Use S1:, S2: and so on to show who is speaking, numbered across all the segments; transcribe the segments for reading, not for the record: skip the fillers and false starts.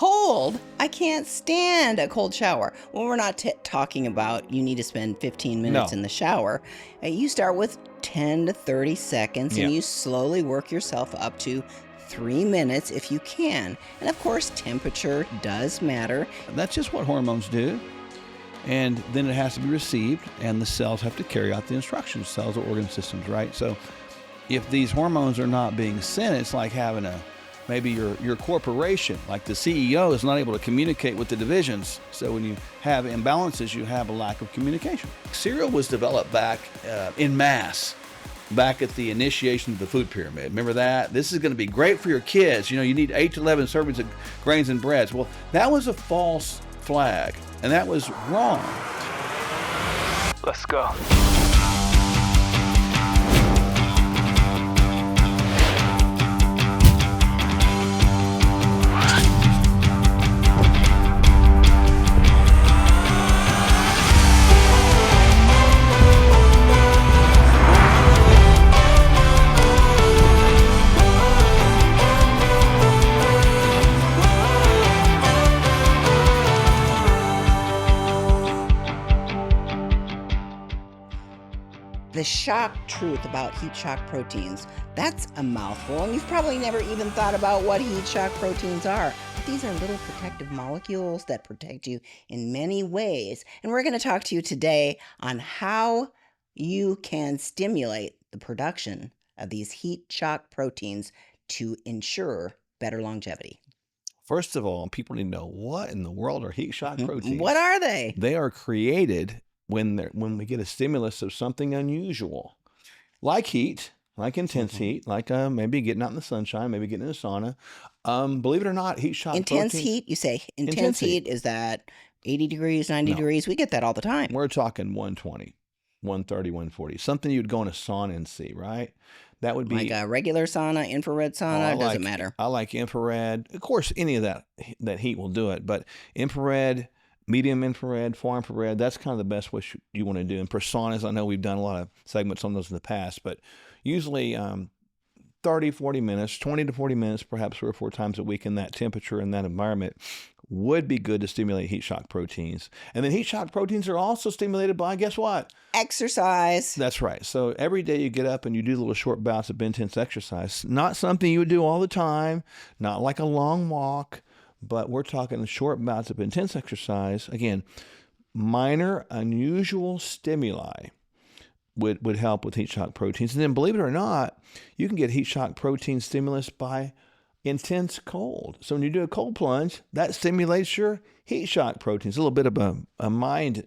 S1: cold. I can't stand a cold shower. Well, we're not talking about you need to spend 15 minutes
S2: No.
S1: in the shower. You start with 10 to 30 seconds
S2: Yeah.
S1: and you slowly work yourself up to 3 minutes if you can. And of course, temperature does matter.
S2: That's just what hormones do. And then it has to be received, and the cells have to carry out the instructions, cells or organ systems, right? So if these hormones are not being sent, it's like having maybe your corporation, like the CEO is not able to communicate with the divisions. So when you have imbalances, you have a lack of communication. Cereal was developed back in mass, back at the initiation of the food pyramid. Remember that? This is going to be great for your kids. You know, you need 8 to 11 servings of grains and breads. Well, that was a false flag, and that was wrong.
S3: Let's go.
S1: The shock truth about heat shock proteins, that's a mouthful, and you've probably never even thought about what heat shock proteins are. But these are little protective molecules that protect you in many ways. And we're going to talk to you today on how you can stimulate the production of these heat shock proteins to ensure better longevity.
S2: First of all, people need to know, what in the world are heat shock proteins?
S1: What are they?
S2: They are created when we get a stimulus of something unusual, like heat, like intense heat, like maybe getting out in the sunshine, maybe getting in a sauna. Believe it or not, heat shock
S1: Intense
S2: proteins.
S1: heat, you say intense heat, is that 80 degrees, 90
S2: No.
S1: degrees? We get that all the time.
S2: We're talking 120, 130, 140, something you'd go in a sauna and see, right? That would be
S1: Like a regular sauna, infrared sauna, it doesn't matter.
S2: I like infrared. Of course, any of that heat will do it, but infrared, medium infrared, far infrared, that's kind of the best way you want to do. And for saunas, I know we've done a lot of segments on those in the past, but usually 30, 40 minutes, 20 to 40 minutes, perhaps 3 or 4 times a week in that temperature, in that environment, would be good to stimulate heat shock proteins. And then heat shock proteins are also stimulated by, guess what?
S1: Exercise.
S2: That's right. So every day you get up and you do little short bouts of intense exercise. Not something you would do all the time, not like a long walk, but we're talking short bouts of intense exercise. Again, minor, unusual stimuli would help with heat shock proteins. And then, believe it or not, you can get heat shock protein stimulus by intense cold. So when you do a cold plunge, that stimulates your heat shock proteins. A little bit of a mind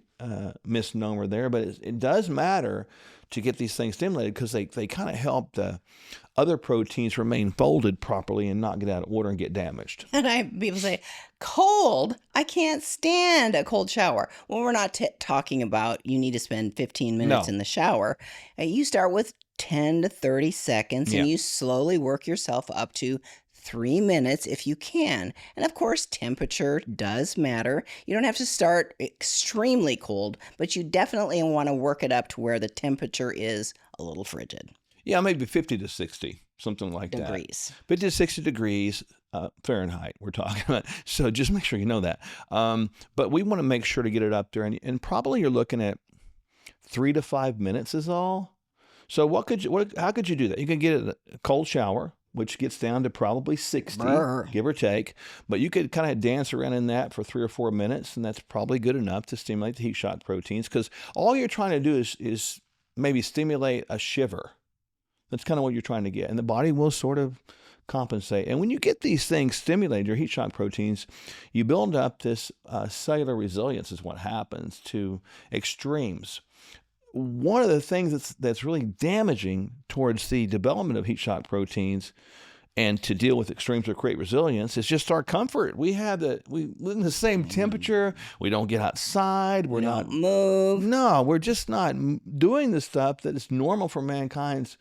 S2: misnomer there, but it does matter to get these things stimulated, because they kind of help the other proteins remain folded properly and not get out of order and get damaged.
S1: And people say, cold? I can't stand a cold shower. Well, we're not talking about you need to spend 15 minutes in the shower. You start with 10 to 30 seconds and you slowly work yourself up to 3 minutes if you can. And of course, temperature does matter. You don't have to start extremely cold, but you definitely want to work it up to where the temperature is a little frigid.
S2: Yeah, maybe 50 to 60, something like that.
S1: Degrees.
S2: 50 to 60 degrees Fahrenheit we're talking about. So just make sure you know that. But we want to make sure to get it up there. And probably you're looking at 3 to 5 minutes is all. So how could you do that? You can get a cold shower, which gets down to probably 60, give or take. But you could kind of dance around in that for 3 or 4 minutes, and that's probably good enough to stimulate the heat shock proteins, because all you're trying to do is maybe stimulate a shiver. That's kind of what you're trying to get, and the body will sort of compensate. And when you get these things stimulated, your heat shock proteins, you build up this cellular resilience is what happens to extremes. One of the things that's really damaging towards the development of heat shock proteins and to deal with extremes or create resilience is just our comfort. We live in the same temperature. We don't get outside.
S1: We don't move.
S2: No, we're just not doing the stuff that is normal for mankind's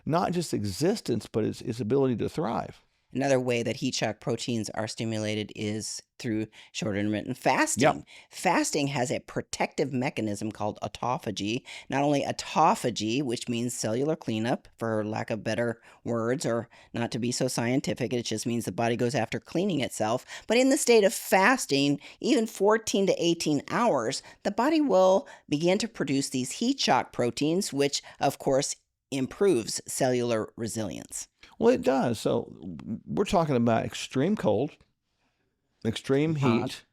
S2: not just existence, but its ability to thrive.
S1: Another way that heat shock proteins are stimulated is through short intermittent fasting.
S2: Yep.
S1: Fasting has a protective mechanism called autophagy. Not only autophagy, which means cellular cleanup, for lack of better words, or not to be so scientific, it just means the body goes after cleaning itself. But in the state of fasting, even 14 to 18 hours, the body will begin to produce these heat shock proteins, which, of course, improves cellular resilience.
S2: Well, it does. So we're talking about extreme cold, extreme heat,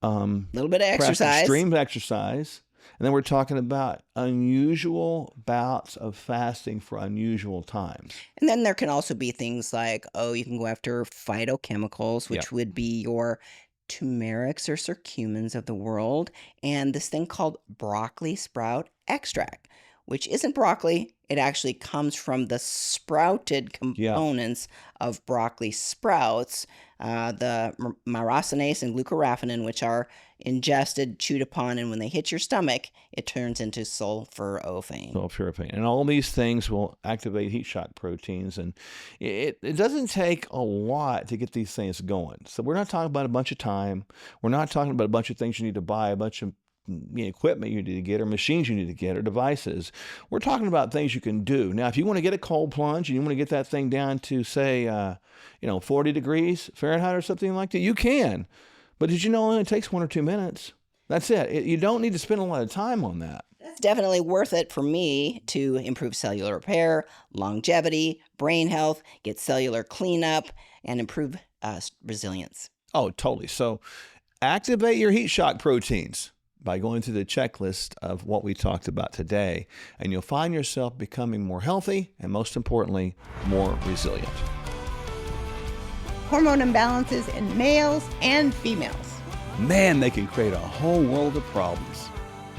S1: A little bit of
S2: perhaps
S1: exercise.
S2: extreme exercise, and then we're talking about unusual bouts of fasting for unusual times.
S1: And then there can also be things like, you can go after phytochemicals, which
S2: Yep.
S1: would be your turmerics or curcumins of the world, and this thing called broccoli sprout extract, which isn't broccoli. It actually comes from the sprouted
S2: Yeah.
S1: components of broccoli sprouts, the myrosinase and glucoraphanin, which are ingested, chewed upon, and when they hit your stomach, it turns into sulforaphane.
S2: Sulforaphane. And all these things will activate heat shock proteins. And it doesn't take a lot to get these things going. So we're not talking about a bunch of time. We're not talking about a bunch of things you need to buy, a bunch of equipment you need to get, or machines you need to get, or devices. We're talking about things you can do. Now, if you want to get a cold plunge and you want to get that thing down to, say, 40 degrees Fahrenheit or something like that, you can. But did you know it only takes 1 or 2 minutes? That's it. You don't need to spend a lot of time on that.
S1: That's definitely worth it for me to improve cellular repair, longevity, brain health, get cellular cleanup, and improve resilience.
S2: Oh, totally. So activate your heat shock proteins by going through the checklist of what we talked about today, and you'll find yourself becoming more healthy and, most importantly, more resilient.
S3: Hormone imbalances in males and females.
S4: Man, they can create a whole world of problems.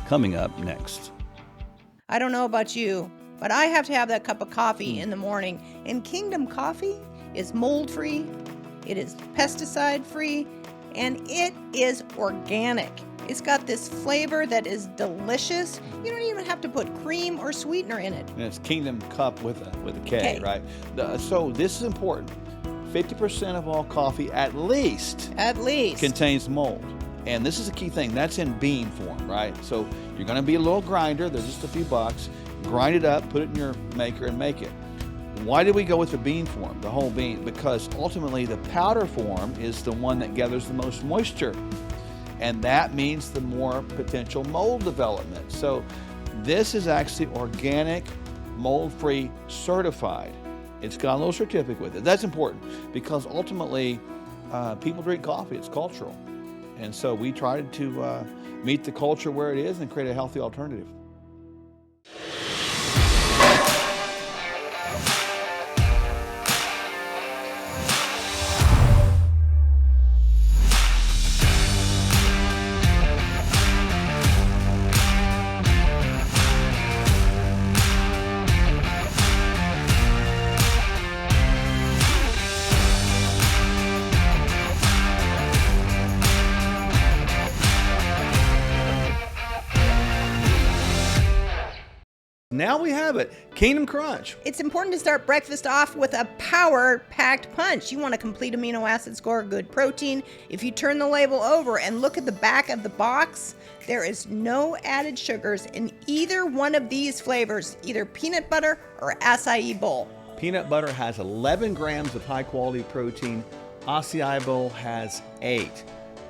S4: Coming up next.
S3: I don't know about you, but I have to have that cup of coffee in the morning. And Kingdom Coffee is mold-free, it is pesticide-free, and it is organic. It's got this flavor that is delicious. You don't even have to put cream or sweetener in it.
S4: And it's Kingdom Cup with a K,
S3: K.
S4: right? So this is important. 50% of all coffee at least contains mold. And this is a key thing. That's in bean form, right? So you're going to be a little grinder. There's just a few bucks. Grind it up, put it in your maker, and make it. Why did we go with the bean form, the whole bean? Because ultimately the powder form is the one that gathers the most moisture. And that means the more potential mold development. So this is actually organic, mold-free, certified. It's got a little certificate with it. That's important because ultimately people drink coffee. It's cultural. And so we tried to meet the culture where it is and create a healthy alternative. Now we have it. Kingdom Crunch.
S3: It's important to start breakfast off with a power-packed punch. You want a complete amino acid score, good protein. If you turn the label over and look at the back of the box, there is no added sugars in either one of these flavors, either peanut butter or acai bowl.
S2: Peanut butter has 11 grams of high-quality protein. Acai bowl has 8.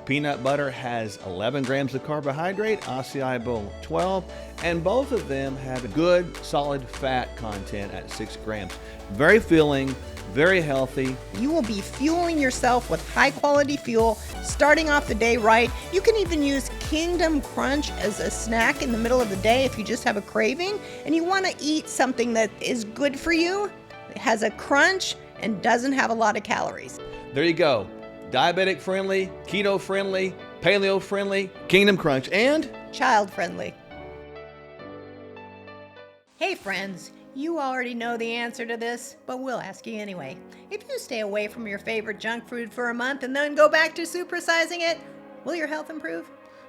S2: Peanut butter has 11 grams of carbohydrate, acai bowl 12, and both of them have a good solid fat content at 6 grams. Very filling, very healthy.
S3: You will be fueling yourself with high-quality fuel, starting off the day right. You can even use Kingdom Crunch as a snack in the middle of the day if you just have a craving and you want to eat something that is good for you, it has a crunch, and doesn't have a lot of calories.
S2: There you go. Diabetic friendly, keto friendly, paleo friendly, Kingdom Crunch, and
S3: Child-friendly. Hey friends, you already know the answer to this, but we'll ask you anyway. If you stay away from your favorite junk food for a month and then go back to supersizing it, will your health improve?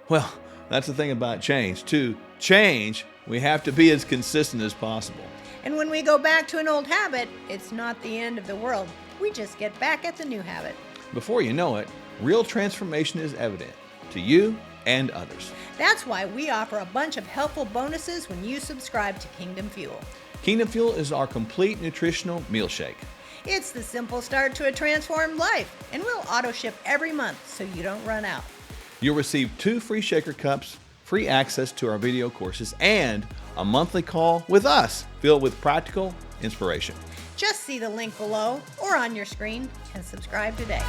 S2: well, that's the thing about change. To change, we have to be as consistent as possible.
S3: And when we go back to an old habit, it's not the end of the world. we just get back at the new habit.
S2: Before you know it, real transformation is evident to you and others.
S3: That's why we offer a bunch of helpful bonuses when you subscribe to Kingdom Fuel.
S2: Kingdom Fuel is our complete nutritional meal shake.
S3: It's the simple start to a transformed life, and we'll auto ship every month so you don't run out.
S2: You'll receive 2 free shaker cups, free access to our video courses, and a monthly call with us filled with practical inspiration.
S3: Just see the link below or on your screen and subscribe today.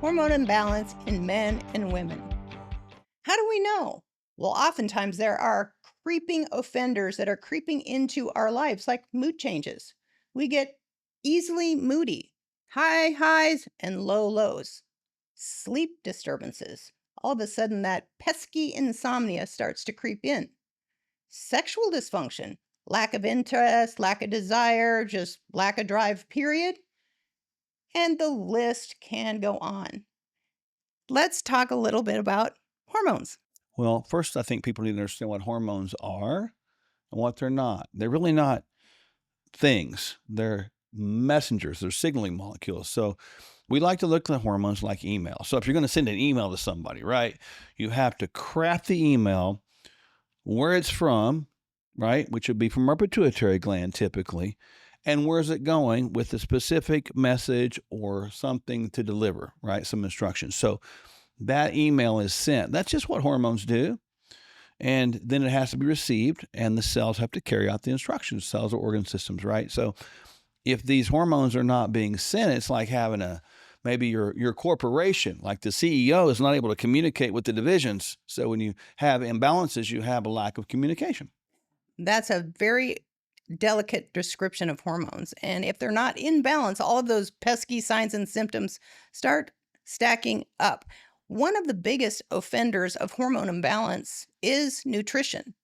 S3: Hormone imbalance in men and women. How do we know? Well, oftentimes there are creeping offenders that are creeping into our lives, like mood changes. We get easily moody, high highs and low lows, sleep disturbances. All of a sudden, that pesky insomnia starts to creep in. Sexual dysfunction, lack of interest, lack of desire, just lack of drive, period. And the list can go on. Let's talk a little bit about hormones.
S4: Well, first, I think people need to understand what hormones are and what they're not. They're really not things. They're messengers. They're signaling molecules. So we like to look at the hormones like email. So if you're going to send an email to somebody, right, you have to craft the email, where it's from, right, which would be from our pituitary gland typically, and where's it going with a specific message or something to deliver, right, some instructions. So that email is sent. That's just what hormones do. And then it has to be received, and the cells have to carry out the instructions. Cells are organ systems, right? So if these hormones are not being sent, it's like having maybe your corporation, like the CEO is not able to communicate with the divisions. So when you have imbalances, you have a lack of communication.
S3: That's a very delicate description of hormones. And if they're not in balance, all of those pesky signs and symptoms start stacking up. One of the biggest offenders of hormone imbalance is nutrition.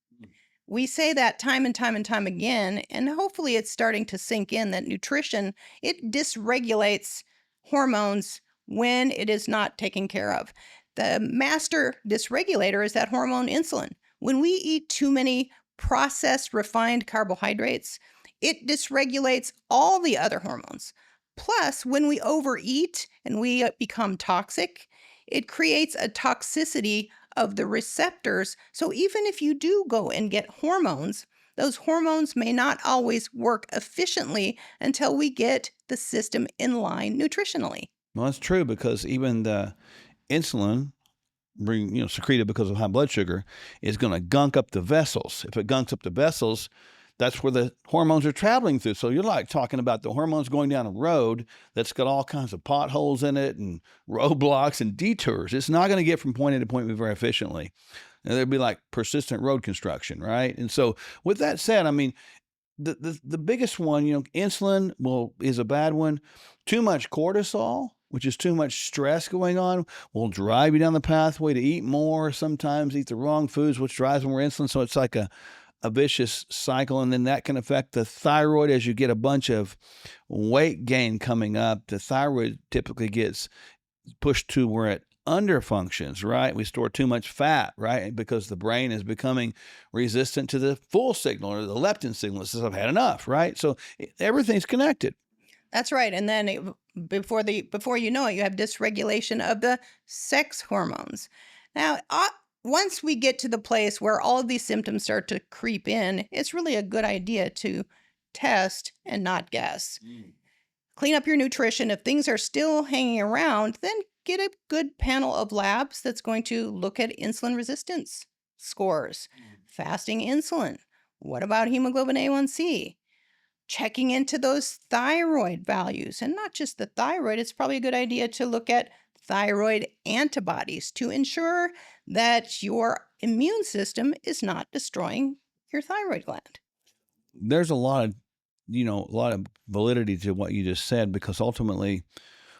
S3: We say that time and time and time again, and hopefully it's starting to sink in that nutrition, it dysregulates hormones when it is not taken care of. The master dysregulator is that hormone insulin. When we eat too many processed, refined carbohydrates, it dysregulates all the other hormones. Plus, when we overeat and we become toxic, it creates a toxicity of the receptors. So even if you do go and get hormones, those hormones may not always work efficiently until we get the system in line nutritionally.
S4: Well, that's true, because even the insulin secreted because of high blood sugar is going to gunk up the vessels. If it gunks up the vessels, that's where the hormones are traveling through. So you're like talking about the hormones going down a road that's got all kinds of potholes in it and roadblocks and detours. It's not going to get from point A to point B very efficiently. And there'd be like persistent road construction, right? And so with that said, I mean, the biggest one, insulin is a bad one. Too much cortisol, which is too much stress going on, will drive you down the pathway to eat more, sometimes eat the wrong foods, which drives more insulin. So it's like a vicious cycle. And then that can affect the thyroid as you get a bunch of weight gain coming up. The thyroid typically gets pushed to where it underfunctions, right? We store too much fat, right? Because the brain is becoming resistant to the full signal or the leptin signal. It says, I've had enough, right? So everything's connected.
S3: That's right. And then before you know it, you have dysregulation of the sex hormones. Now, once we get to the place where all of these symptoms start to creep in, it's really a good idea to test and not guess. Clean up your nutrition. If things are still hanging around, then get a good panel of labs that's going to look at insulin resistance scores, fasting insulin. What about hemoglobin A1C? Checking into those thyroid values, and not just the thyroid. It's probably a good idea to look at thyroid antibodies to ensure that your immune system is not destroying your thyroid gland.
S4: There's a lot of validity to what you just said, because ultimately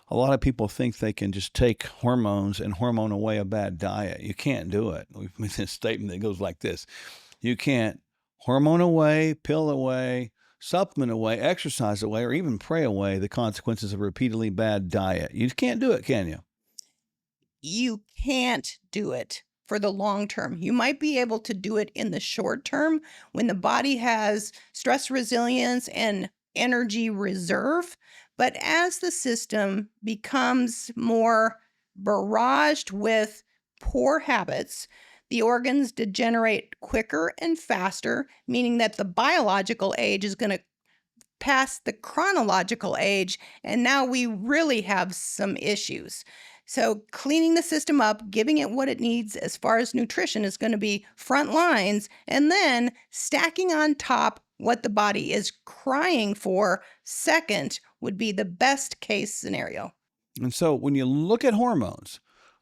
S4: a lot of people think they can just take hormones and hormone away a bad diet. You can't do it. We've made this statement that goes like this: you can't hormone away, pill away, supplement away, exercise away, or even pray away the consequences of a repeatedly bad diet. You just can't do it, can you?
S3: You can't do it for the long term. You might be able to do it in the short term when the body has stress resilience and energy reserve. But as the system becomes more barraged with poor habits, the organs degenerate quicker and faster, meaning that the biological age is going to pass the chronological age, and now we really have some issues. So cleaning the system up, giving it what it needs as far as nutrition is going to be front lines, and then stacking on top what the body is crying for second would be the best case scenario.
S4: And so when you look at hormones,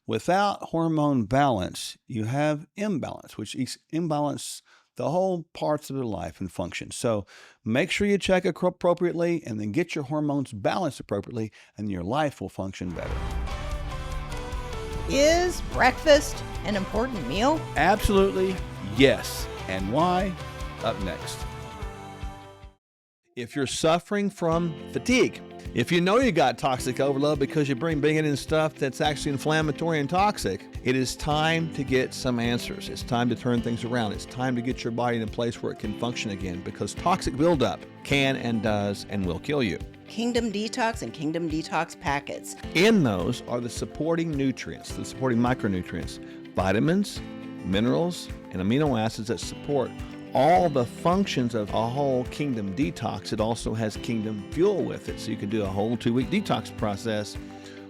S4: without hormone balance, you have imbalance, which imbalance the whole parts of their life and function. So make sure you check it appropriately and then get your hormones balanced appropriately, and your life will function better.
S3: Is breakfast an important meal?
S4: Absolutely, yes. And why? Up next. If you're suffering from fatigue, if you know you got toxic overload because you're bringing in stuff that's actually inflammatory and toxic, it is time to get some answers. It's time to turn things around. It's time to get your body in a place where it can function again, because toxic buildup can and does and will kill you.
S1: Kingdom Detox and Kingdom Detox packets.
S4: In those are the supporting nutrients, the supporting micronutrients, vitamins, minerals, and amino acids that support all the functions of a whole Kingdom Detox. It also has Kingdom Fuel with it, so you can do a whole 2-week detox process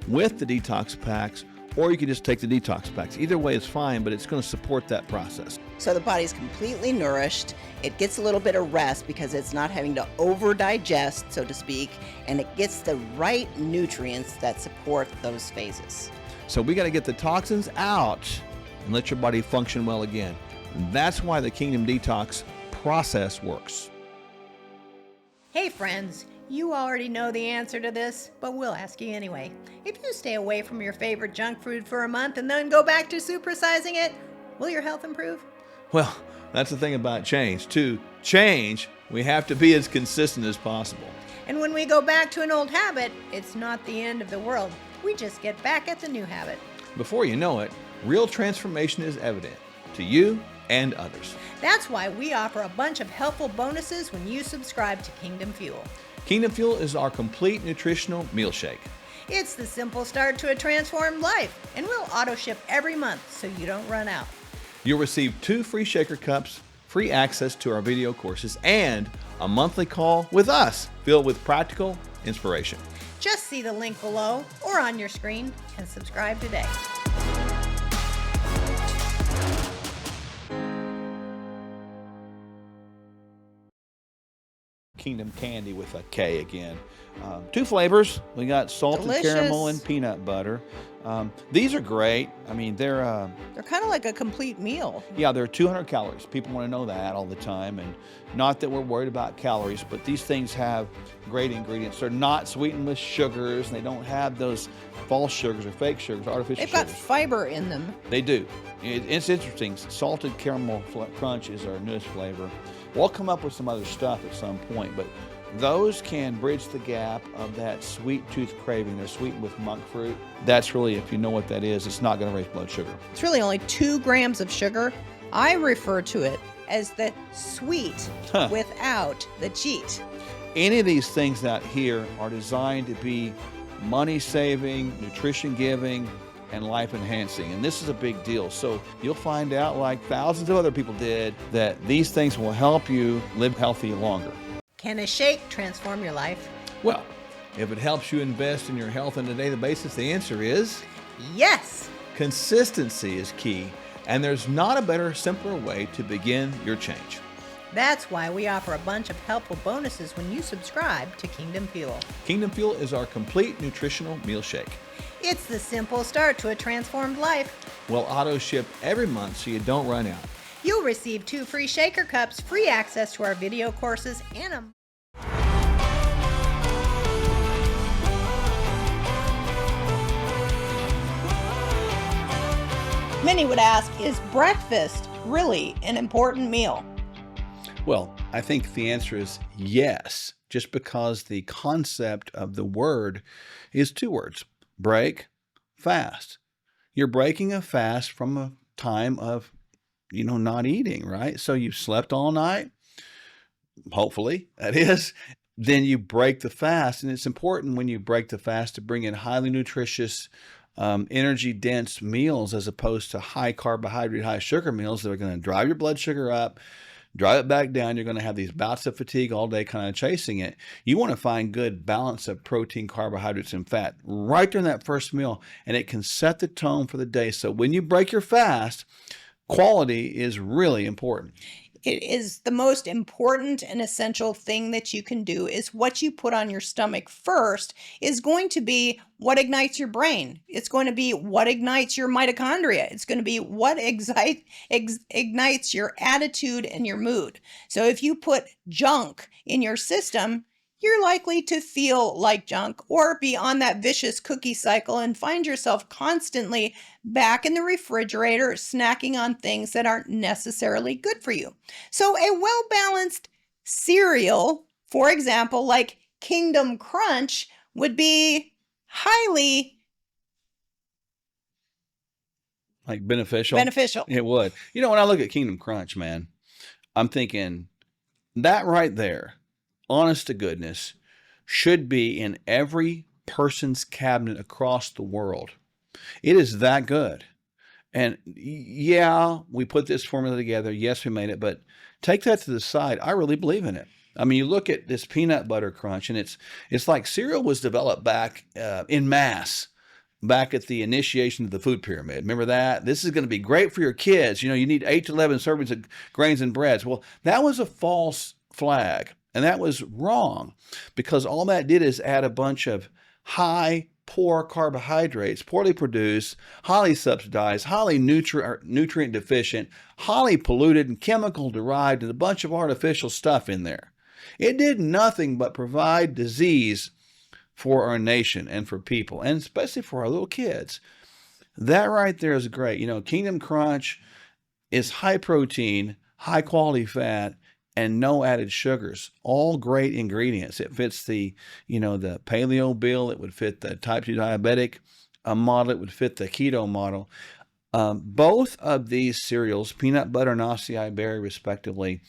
S4: with the detox packs, or you can just take the detox packs. Either way is fine, but it's going to support that process.
S1: So the body's completely nourished. It gets a little bit of rest because it's not having to over-digest, so to speak, and it gets the right nutrients that support those phases.
S4: So we got to get the toxins out and let your body function well again. That's why the Kingdom Detox process works.
S3: Hey friends, you already know the answer to this, but we'll ask you anyway. If you stay away from your favorite junk food for a month and then go back to supersizing it, will your health improve?
S4: Well, that's the thing about change. To change, we have to be as consistent as possible.
S3: And when we go back to an old habit, it's not the end of the world. We just get back at the new habit.
S4: Before you know it, real transformation is evident to you and others.
S3: That's why we offer a bunch of helpful bonuses when you subscribe to Kingdom Fuel.
S4: Kingdom Fuel is our complete nutritional meal shake.
S3: It's the simple start to a transformed life, and we'll auto ship every month so you don't run out.
S4: You'll receive 2 free shaker cups, free access to our video courses, and a monthly call with us filled with practical inspiration.
S3: Just see the link below or on your screen and subscribe today.
S4: Kingdom Candy with a K again. 2 flavors. We got salted
S3: Delicious.
S4: caramel and peanut butter. These are great. I mean, they're
S3: kind of like a complete meal.
S4: yeah, they're 200 calories. People want to know that all the time, and not that we're worried about calories, but these things have great ingredients. They're not sweetened with sugars, and they don't have those false sugars or fake sugars, artificial
S3: They've got
S4: sugars.
S3: fiber in them.
S4: They do. It's interesting. Salted caramel crunch is our newest flavor. We'll come up with some other stuff at some point, but those can bridge the gap of that sweet tooth craving. They're sweetened with monk fruit. That's really, if you know what that is, it's not going to raise blood sugar.
S3: It's really only 2 grams of sugar. I refer to it as the sweet without the cheat.
S4: Any of these things out here are designed to be money-saving, nutrition-giving, and life-enhancing. And this is a big deal. So you'll find out, like thousands of other people did, that these things will help you live healthy longer.
S3: Can a shake transform your life?
S4: Well, if it helps you invest in your health on a daily basis, the answer is
S3: Yes!
S4: consistency is key. And there's not a better, simpler way to begin your change.
S3: That's why we offer a bunch of helpful bonuses when you subscribe to Kingdom Fuel.
S4: Kingdom Fuel is our complete nutritional meal shake.
S3: It's the simple start to a transformed life.
S4: We'll auto ship every month so you don't run out.
S3: You'll receive 2 free shaker cups, free access to our video courses, and a Many would ask, is breakfast really an important meal?
S4: Well, I think the answer is yes, just because the concept of the word is 2 words: break, fast. You're breaking a fast from a time of, not eating, right? So you slept all night, hopefully, that is. Then you break the fast. And it's important when you break the fast to bring in highly nutritious, energy-dense meals as opposed to high carbohydrate, high sugar meals that are going to drive your blood sugar up, drive it back down. You're going to have these bouts of fatigue all day kind of chasing it. You want to find good balance of protein, carbohydrates, and fat right during that first meal, and it can set the tone for the day. So when you break your fast, quality is really important.
S3: It is the most important and essential thing that you can do. Is what you put on your stomach first is going to be what ignites your brain. It's going to be what ignites your mitochondria. It's going to be what ignites your attitude and your mood. So if you put junk in your system, you're likely to feel like junk or be on that vicious cookie cycle and find yourself constantly back in the refrigerator snacking on things that aren't necessarily good for you. So a well-balanced cereal, for example, like Kingdom Crunch, would be highly
S4: beneficial. It would. When I look at Kingdom Crunch, man, I'm thinking that right there, honest to goodness, should be in every person's cabinet across the world. It is that good. And yeah, we put this formula together. Yes, we made it, but take that to the side. I really believe in it. I mean, you look at this peanut butter crunch, and it's like cereal was developed back in mass, back at the initiation of the food pyramid. Remember that? This is going to be great for your kids. You need 8 to 11 servings of grains and breads. Well, that was a false flag. And that was wrong, because all that did is add a bunch of high, poor carbohydrates, poorly produced, highly subsidized, highly nutrient deficient, highly polluted and chemical derived, and a bunch of artificial stuff in there. It did nothing but provide disease for our nation and for people, and especially for our little kids. That right there is great. Kingdom Crunch is high protein, high quality fat, and no added sugars. All great ingredients. It fits the paleo bill. It would fit the type 2 diabetic model. It would fit the keto model. Both of these cereals, peanut butter and acai berry respectively,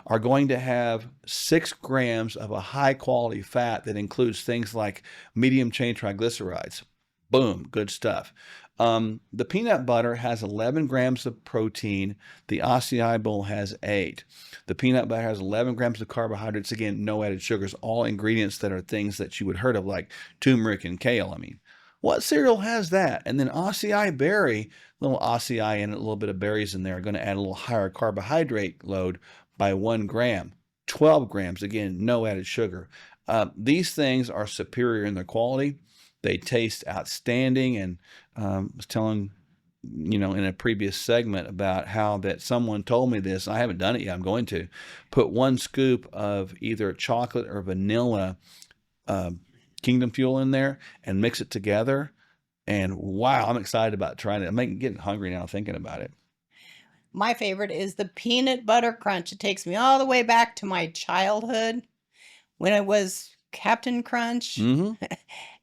S4: are going to have 6 grams of a high quality fat that includes things like medium chain triglycerides. Boom, good stuff. The peanut butter has 11 grams of protein. The acai bowl has 8. The peanut butter has 11 grams of carbohydrates. Again, no added sugars, all ingredients that are things that you would heard of, like turmeric and kale. I mean, what cereal has that? And then acai berry, a little acai in it, a little bit of berries in there, are going to add a little higher carbohydrate load by 1 gram. 12 grams, again, no added sugar. These things are superior in their quality. They taste outstanding. And I was telling in a previous segment about how that someone told me this. I haven't done it yet. I'm going to put 1 scoop of either chocolate or vanilla Kingdom Fuel in there and mix it together. And wow, I'm excited about trying it. I'm getting hungry now thinking about it.
S3: My favorite is the peanut butter crunch. It takes me all the way back to my childhood when it was Captain Crunch.
S4: Mm-hmm.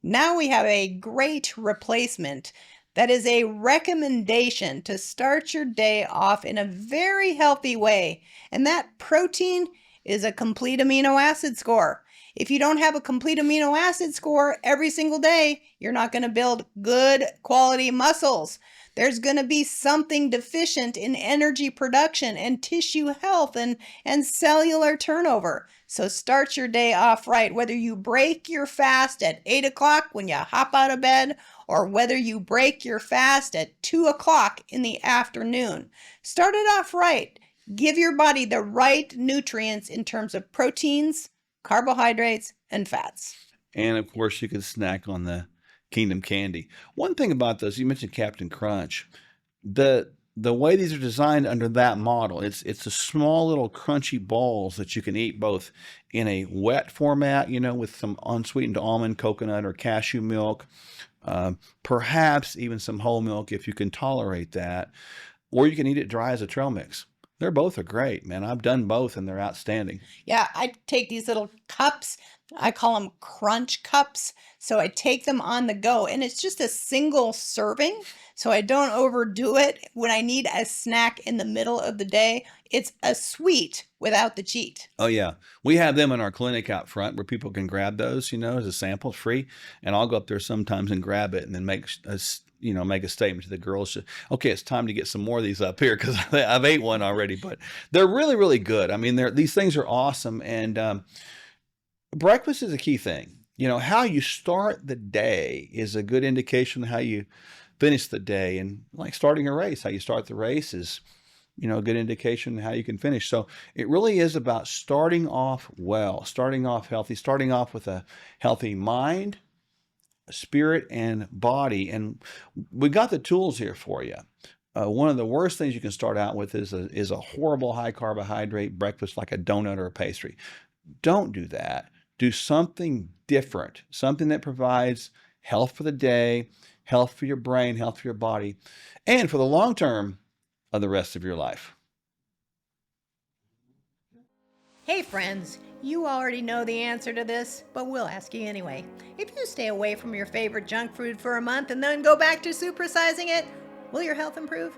S3: Now we have a great replacement that is a recommendation to start your day off in a very healthy way. And that protein is a complete amino acid score. If you don't have a complete amino acid score every single day, you're not going to build good quality muscles. There's going to be something deficient in energy production and tissue health and cellular turnover. So start your day off right, whether you break your fast at 8 o'clock when you hop out of bed, or whether you break your fast at 2 o'clock in the afternoon. Start it off right. Give your body the right nutrients in terms of proteins, carbohydrates, and fats.
S4: And of course, you could snack on the Kingdom Candy. One thing about those, you mentioned Captain Crunch. The way these are designed under that model, it's a small little crunchy balls that you can eat both in a wet format, with some unsweetened almond, coconut, or cashew milk, perhaps even some whole milk if you can tolerate that, or you can eat it dry as a trail mix. They're both are great, man. I've done both and they're outstanding.
S3: Yeah, I take these little cups. I call them crunch cups. So I take them on the go, and it's just a single serving. So I don't overdo it. When I need a snack in the middle of the day, it's a sweet without the cheat.
S4: Oh, yeah. We have them in our clinic out front where people can grab those, as a sample, free. And I'll go up there sometimes and grab it and then make a statement to the girls. Okay, it's time to get some more of these up here because I've ate one already. But they're really, really good. I mean, these things are awesome. And breakfast is a key thing. How you start the day is a good indication of how you finish the day. And like starting a race, how you start the race is, a good indication of how you can finish. So it really is about starting off well, starting off healthy, starting off with a healthy mind, spirit, and body. And we got the tools here for you. One of the worst things you can start out with is a horrible high carbohydrate breakfast like a donut or a pastry. Don't do that. Do something different, something that provides health for the day, health for your brain, health for your body, and for the long term of the rest of your life.
S3: Hey friends, you already know the answer to this, but we'll ask you anyway. If you stay away from your favorite junk food for a month and then go back to supersizing it, will your health improve?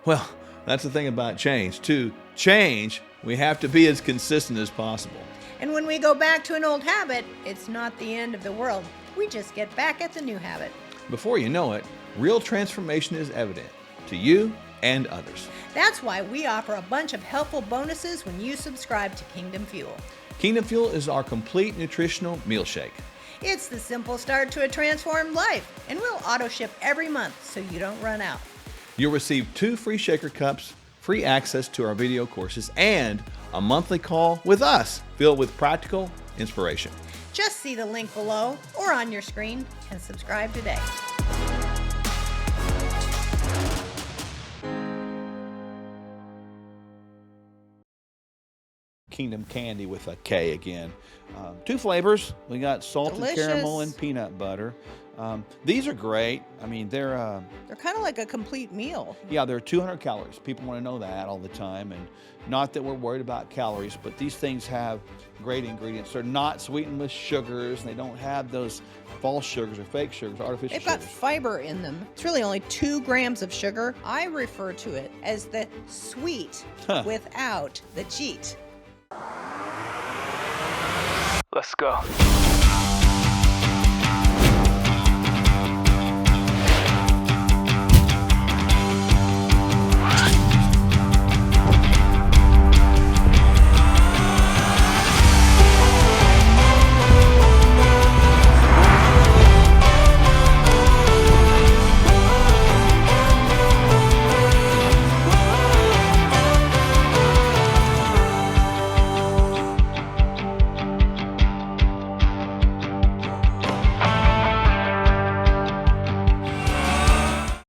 S2: Well, that's the thing about change. To change, we have to be as consistent as possible.
S3: And when we go back to an old habit, it's not the end of the world. We just get back at the new habit.
S2: Before you know it, real transformation is evident to you and others.
S3: That's why we offer a bunch of helpful bonuses when you subscribe to Kingdom Fuel.
S2: Kingdom Fuel is our complete nutritional meal shake.
S3: It's the simple start to a transformed life, and we'll auto ship every month so you don't run out.
S2: You'll receive 2 free shaker cups, free access to our video courses, and a monthly call with us filled with practical inspiration.
S3: Just see the link below or on your screen and subscribe today.
S4: Kingdom Candy with a K again. 2 flavors. We got salted
S3: Delicious.
S4: caramel and peanut butter. These are great. I mean, they're
S3: kind of like a complete meal.
S4: Yeah, they're 200 calories. People want to know that all the time, and not that we're worried about calories, but these things have great ingredients. They're not sweetened with sugars, and they don't have those false sugars or fake sugars, artificial
S3: They've got
S4: sugars.
S3: fiber in them. It's really only 2 grams of sugar. I refer to it as the sweet without the cheat.
S5: Let's go.